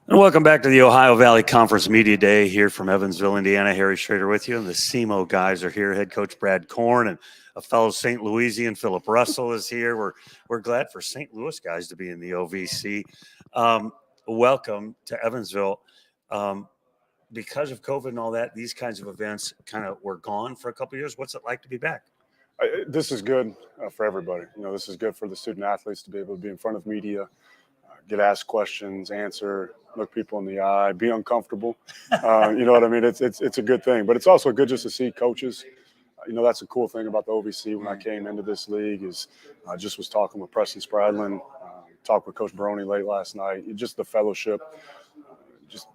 And welcome back to the Ohio Valley Conference Media Day here from Evansville, Indiana. Harry Schrader with you, and the SEMO guys are here. Head coach Brad Korn and a fellow St. Louisian, Philip Russell, is here. We're glad for St. Louis guys to be in the OVC. Welcome to Evansville. Because of COVID and all that, these kinds of events kind of were gone for a couple of years. What's it like to be back? This is good for everybody. This is good for the student athletes to be able to be in front of media, get asked questions, answer, look people in the eye, be uncomfortable. You know what I mean? It's a good thing, but it's also good just to see coaches. That's a cool thing about the OVC. When I came into this league, is I just was talking with Preston Spradlin, talked with Coach Baroni late last night. Just the fellowship. Just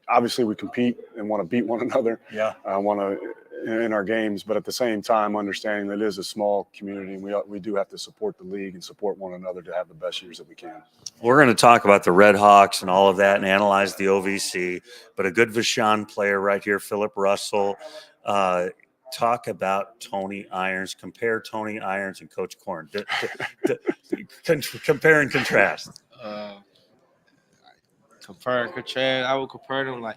obviously we compete and want to beat one another. Yeah. Want to in our games, but at the same time, understanding that it is a small community, and we do have to support the league and support one another to have the best years that we can. We're going to talk about the Red Hawks and all of that and analyze the OVC, but a good Vashon player right here, Philip Russell. Talk about Tony Irons. Compare Tony Irons and Coach Korn. Compare and contrast. Compare and contrast. I would compare them like,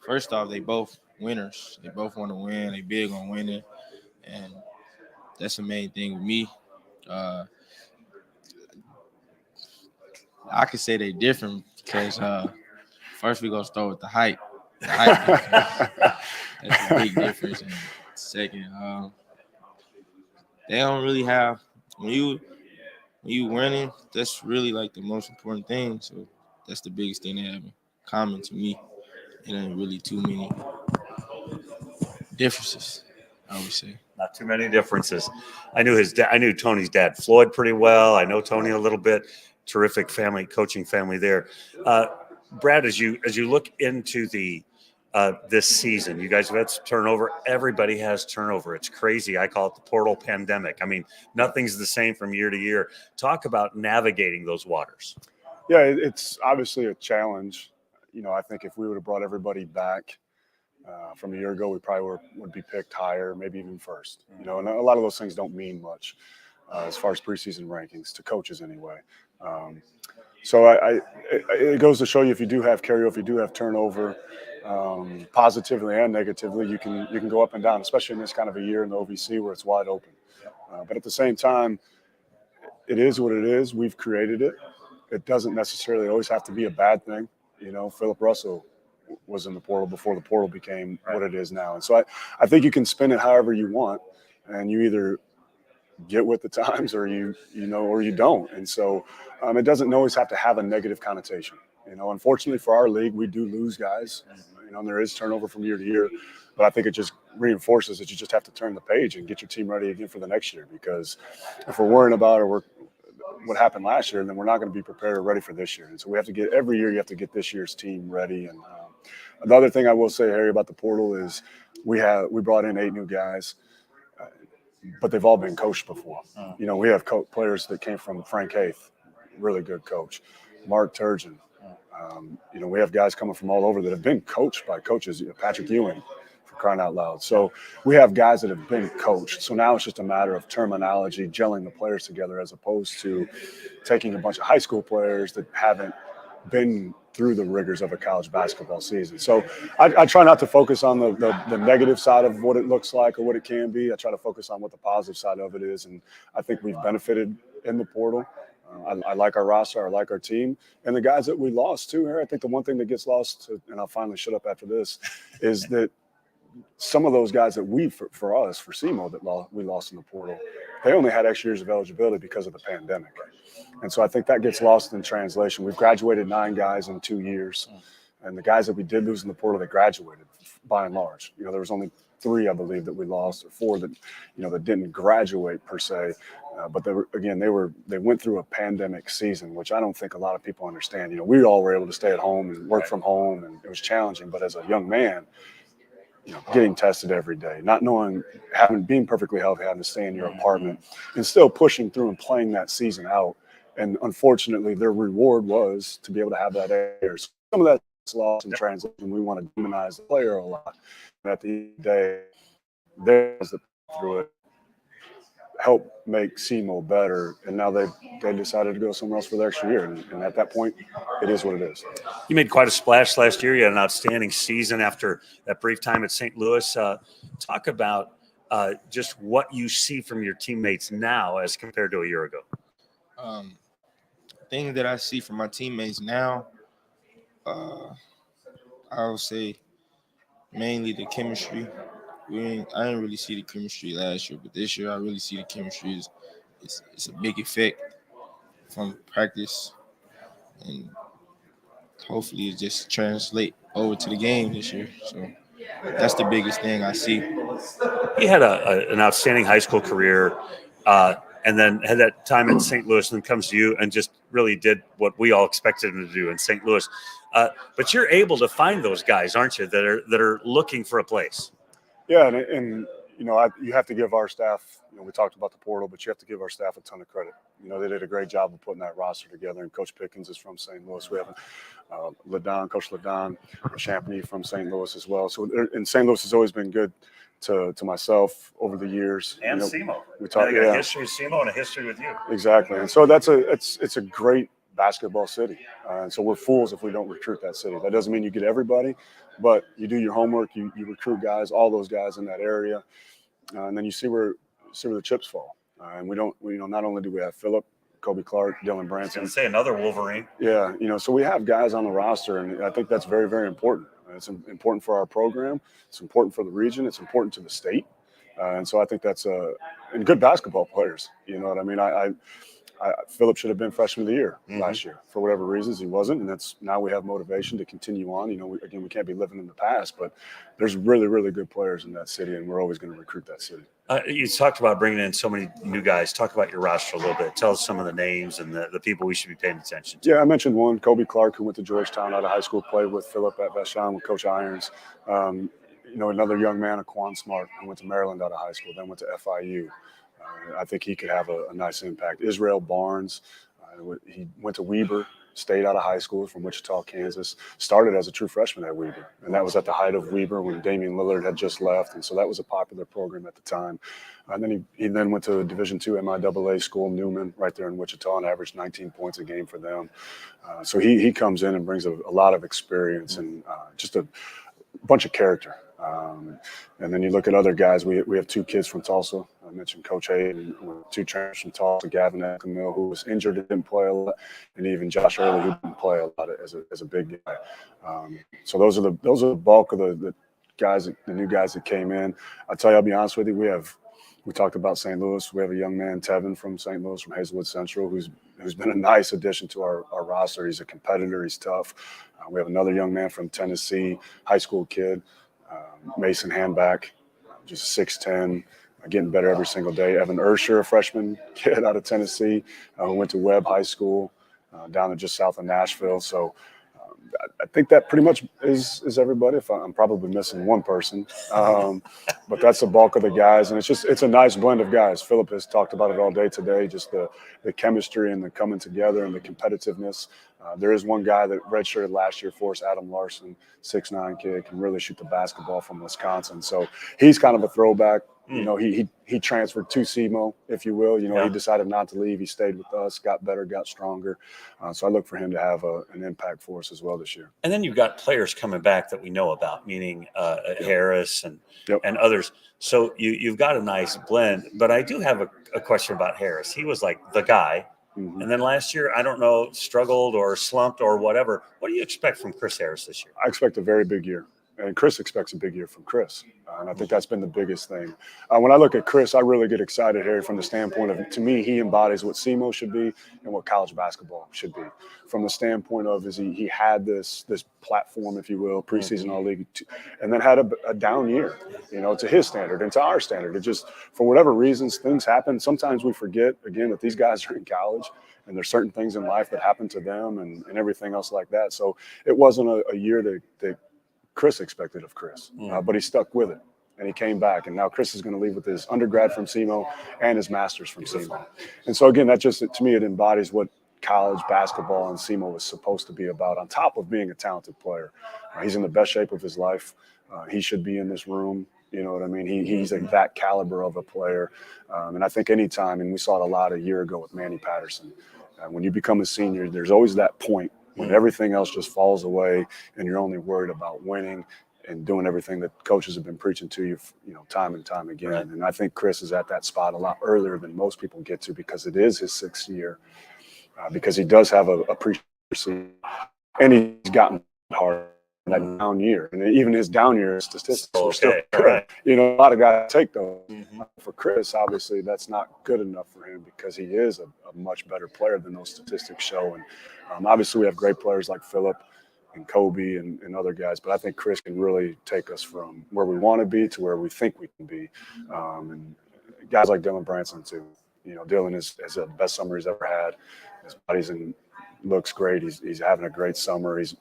first off, they both winners. They both want to win. They big on winning, and that's the main thing with me. I could say they different because first we gonna start with the height. The height difference. That's a big difference. And second, they don't really have when you winning. That's really like the most important thing. So that's the biggest thing they have in common to me. It ain't really too many differences, I would say. Not too many differences. I knew Tony's dad, Floyd, pretty well. I know Tony a little bit. Terrific family, coaching family there. Brad, as you look into the this season, you guys have had some turnover. Everybody has turnover. It's crazy. I call it the portal pandemic. I mean, nothing's the same from year to year. Talk about navigating those waters. Yeah, it's obviously a challenge. I think if we would have brought everybody back from a year ago, we probably would be picked higher, maybe even first. And a lot of those things don't mean much as far as preseason rankings to coaches anyway. So it goes to show you, if you do have carryover, if you do have turnover, positively and negatively, you can go up and down, especially in this kind of a year in the OVC where it's wide open. But at the same time, it is what it is. We've created it. It doesn't necessarily always have to be a bad thing. Philip Russell was in the portal before the portal became what it is now. And so I think you can spin it however you want, and you either get with the times or you don't. And so it doesn't always have to have a negative connotation. Unfortunately for our league, we do lose guys. And there is turnover from year to year, but I think it just reinforces that you just have to turn the page and get your team ready again for the next year. Because if we're worrying about what happened last year, then we're not going to be prepared or ready for this year. And so we have to every year you have to get this year's team ready. And the other thing I will say, Harry, about the portal is we brought in 8 new guys, but they've all been coached before. We have players that came from Frank Haith, really good coach, Mark Turgeon. We have guys coming from all over that have been coached by coaches, Patrick Ewing, for crying out loud. So we have guys that have been coached. So now it's just a matter of terminology, gelling the players together, as opposed to taking a bunch of high school players that haven't been through the rigors of a college basketball season. So I try not to focus on the negative side of what it looks like or what it can be. I try to focus on what the positive side of it is. And I think we've benefited in the portal. I like our roster. I like our team. And the guys that we lost too, Harry, I think the one thing that gets lost, and I'll finally shut up after this, is that some of those guys that for SEMO, that we lost in the portal, they only had extra years of eligibility because of the pandemic. And so I think that gets lost in translation. We've graduated 9 guys in 2 years. And the guys that we did lose in the portal, they graduated by and large. There was only 3, I believe, that we lost, or 4 that, that didn't graduate per se. But they went through a pandemic season, which I don't think a lot of people understand. We all were able to stay at home and work from home, and it was challenging. But as a young man, getting tested every day, not knowing, being perfectly healthy, having to stay in your apartment, and still pushing through and playing that season out. And unfortunately, their reward was to be able to have that air. So some of that's lost in translation. We want to demonize the player a lot. But at the end of the day, there's the through it. help make SEMO better, and now they decided to go somewhere else for the extra year. And at that point, it is what it is. You made quite a splash last year. You had an outstanding season after that brief time at St. Louis. Talk about just what you see from your teammates now as compared to a year ago. Things that I see from my teammates now, I would say mainly the chemistry. I didn't really see the chemistry last year, but this year I really see the chemistry. It's a big effect from practice, and hopefully it just translate over to the game this year. So that's the biggest thing I see. He had an outstanding high school career, and then had that time at St. Louis, and then comes to you and just really did what we all expected him to do in St. Louis. But you're able to find those guys, aren't you, that are looking for a place? Yeah, and you know, you have to give our staff. You know, we talked about the portal, but you have to give our staff a ton of credit. You know, they did a great job of putting that roster together. And Coach Pickens is from St. Louis. We have Coach Ladon Champagny from St. Louis as well. So, and St. Louis has always been good to myself over the years. And you know, SEMO. We talked a history with SEMO and a history with you. Exactly, and so it's a great basketball city, and so we're fools if we don't recruit that city. That doesn't mean you get everybody, but you do your homework. You recruit guys, all those guys in that area, and then you see where the chips fall. And we not only do we have Philip, Kobe Clark, Dylan Branson. I was going to say another Wolverine. Yeah, you know, so we have guys on the roster, and I think that's very, very important. It's important for our program. It's important for the region. It's important to the state. And so I think that's and good basketball players. You know what I mean? Philip should have been freshman of the year last year. For whatever reasons, he wasn't, and that's now we have motivation to continue on. You know, we can't be living in the past, but there's really, really good players in that city, and we're always going to recruit that city. You talked about bringing in so many new guys. Talk about your roster a little bit. Tell us some of the names and the people we should be paying attention to. Yeah, I mentioned one, Kobe Clark, who went to Georgetown out of high school, played with Philip at Vashon with Coach Irons. You know, another young man, Quan Smart, who went to Maryland out of high school, then went to FIU. I think he could have a nice impact. Israel Barnes, he went to Weber, stayed out of high school from Wichita, Kansas, started as a true freshman at Weber. And that was at the height of Weber when Damian Lillard had just left. And so that was a popular program at the time. And then he then went to a Division II MIAA school, Newman, right there in Wichita, and averaged 19 points a game for them. So he comes in and brings a lot of experience and just a bunch of character. And then you look at other guys. We have two kids from Tulsa. I mentioned Coach Hayden, two transfers from Tulsa, Gavin Camille, who was injured and didn't play a lot, and even Josh Early, who didn't play a lot as a big guy. So those are the bulk of the guys, the new guys that came in. I'll be honest with you, we talked about St. Louis. We have a young man, Tevin, from St. Louis, from Hazelwood Central, who's been a nice addition to our roster. He's a competitor. He's tough. We have another young man from Tennessee, high school kid, Mason Handback, just 6'10", getting better every single day. Evan Ursher, a freshman kid out of Tennessee, who went to Webb High School down just south of Nashville. So I think that pretty much is everybody. If I'm probably missing one person, but that's the bulk of the guys, and it's a nice blend of guys. Philip has talked about it all day today, just the chemistry and the coming together and the competitiveness. There is one guy that redshirted last year for us, Adam Larson, 6'9" kid, can really shoot the basketball from Wisconsin. So he's kind of a throwback. You know, he transferred to SEMO, if you will. You know, He decided not to leave. He stayed with us, got better, got stronger. So I look for him to have an impact for us as well this year. And then you've got players coming back that we know about, meaning Harris and others. So you've got a nice blend. But I do have a question about Harris. He was like the guy. Mm-hmm. And then last year, I don't know, struggled or slumped or whatever. What do you expect from Chris Harris this year? I expect a very big year. And Chris expects a big year from Chris. And I think that's been the biggest thing. When I look at Chris, I really get excited, Harry, from the standpoint of, to me, he embodies what SEMO should be and what college basketball should be. From the standpoint of, he had this platform, if you will, preseason All-League, and then had a down year, you know, to his standard and to our standard. It just, for whatever reasons, things happen. Sometimes we forget, again, that these guys are in college, and there's certain things in life that happen to them and everything else like that. So it wasn't a year that Chris expected of Chris, but he stuck with it, and he came back. And now Chris is going to leave with his undergrad from SEMO and his master's from SEMO. And so, again, that just, to me, it embodies what college basketball and SEMO is supposed to be about, on top of being a talented player. He's in the best shape of his life. He should be in this room You know what I mean? He's that caliber of a player. And I think anytime, and we saw it a lot a year ago with Manny Patterson, when you become a senior, there's always that point when everything else just falls away and you're only worried about winning and doing everything that coaches have been preaching to you, time and time again. Right. And I think Chris is at that spot a lot earlier than most people get to, because it is his 6th year, because he does have a preseason, and he's gotten hard in that down year. And even his down year statistics were still good. Right. A lot of guys take those. For Chris, obviously, that's not good enough for him, because he is a much better player than those statistics show. And obviously, we have great players like Philip and Kobe and other guys, but I think Chris can really take us from where we want to be to where we think we can be. And guys like Dylan Branson too. Dylan has the best summer he's ever had. His body's looks great. He's having a great summer. He's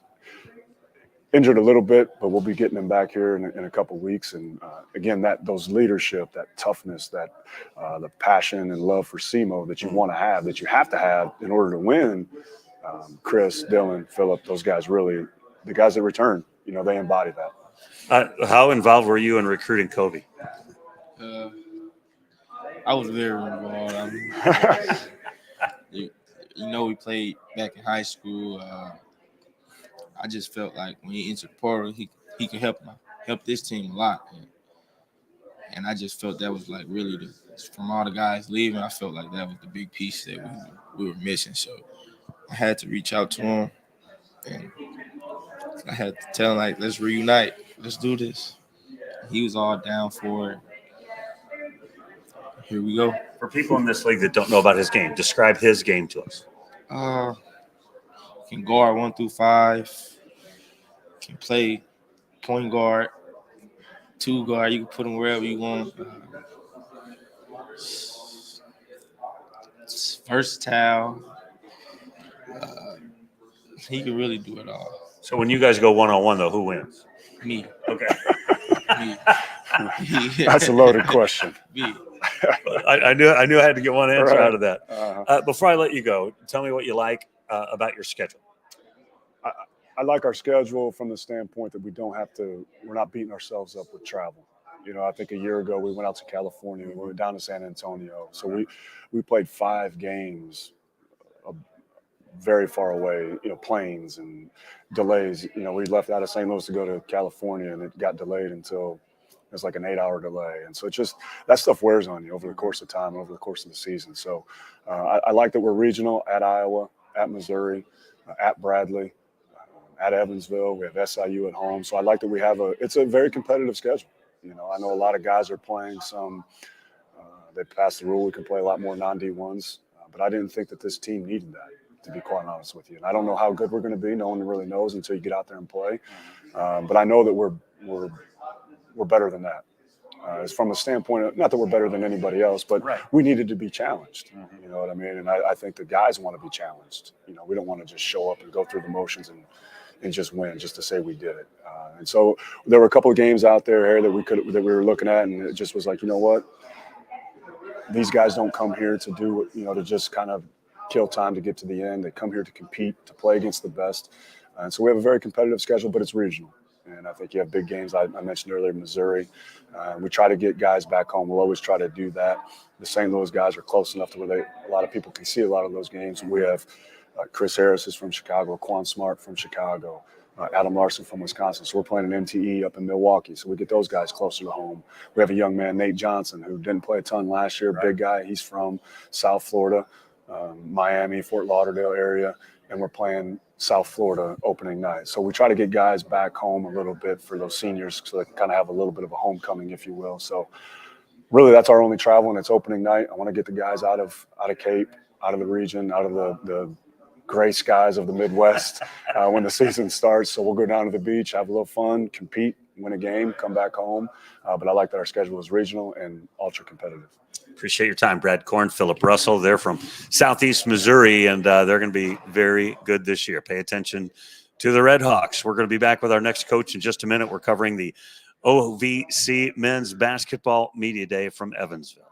injured a little bit, but we'll be getting him back here in a couple of weeks. And again, those leadership, that toughness, that the passion and love for SEMO that you want to have, that you have to have in order to win. Chris, Dylan, Philip, those guys really, the guys that return, they embody that. How involved were you in recruiting Kobe? I was very involved. We played back in high school. I just felt like when he entered the portal, he could help this team a lot. And I just felt that was like really from all the guys leaving, I felt like that was the big piece that we were missing. So I had to reach out to him, and I had to tell him, like, let's reunite. Let's do this. He was all down for it. Here we go. For people in this league that don't know about his game, describe his game to us. Can guard 1 through 5. Can play point guard, 2 guard. You can put him wherever you want. Versatile. He can really do it all. So when you guys go one-on-one, though, who wins? Me. Okay. Me. That's a loaded question. Me. I knew I had to get one answer Right. out of that. Before I let you go, tell me what you like about your schedule. I like our schedule from the standpoint that we're not beating ourselves up with travel. I think a year ago we went out to California, we went down to San Antonio. So we played 5 games very far away, planes and delays. We left out of St. Louis to go to California, and it got delayed until it was like an 8-hour delay. And so it's just, that stuff wears on you over the course of time, over the course of the season. So I like that we're regional at Iowa, at Missouri, at Bradley, at Evansville. We have SIU at home. So I like that we have it's a very competitive schedule. I know a lot of guys are playing some, they passed the rule, we can play a lot more non-D1s, but I didn't think that this team needed that, to be quite honest with you. And I don't know how good we're going to be. No one really knows until you get out there and play. But I know that we're better than that. It's from a standpoint of, not that we're better than anybody else, but we needed to be challenged. You know what I mean? And I think the guys want to be challenged. We don't want to just show up and go through the motions and just win, just to say we did it. And so there were a couple of games out there that we were looking at, and it just was like, you know what? These guys don't come here to do, to just kind of kill time to get to the end. They come here to compete, to play against the best. And so we have a very competitive schedule, but it's regional. And I think you have big games. I mentioned earlier, Missouri. We try to get guys back home. We'll always try to do that. The St. Louis guys are close enough to where a lot of people can see a lot of those games. We have Chris Harris is from Chicago, Quan Smart from Chicago, Adam Larson from Wisconsin. So we're playing an MTE up in Milwaukee. So we get those guys closer to home. We have a young man, Nate Johnson, who didn't play a ton last year, big guy. He's from South Florida, Miami, Fort Lauderdale area. And we're playing South Florida opening night. So we try to get guys back home a little bit for those seniors so they can kind of have a little bit of a homecoming, if you will. So really that's our only travel, and it's opening night. I want to get the guys out of Cape, out of the region, out of the gray skies of the Midwest when the season starts. So we'll go down to the beach, have a little fun, compete, win a game, come back home. But I like that our schedule is regional and ultra competitive. Appreciate your time, Brad Korn, Philip Russell. They're from Southeast Missouri, and they're going to be very good this year. Pay attention to the Red Hawks. We're going to be back with our next coach in just a minute. We're covering the OVC Men's Basketball Media Day from Evansville.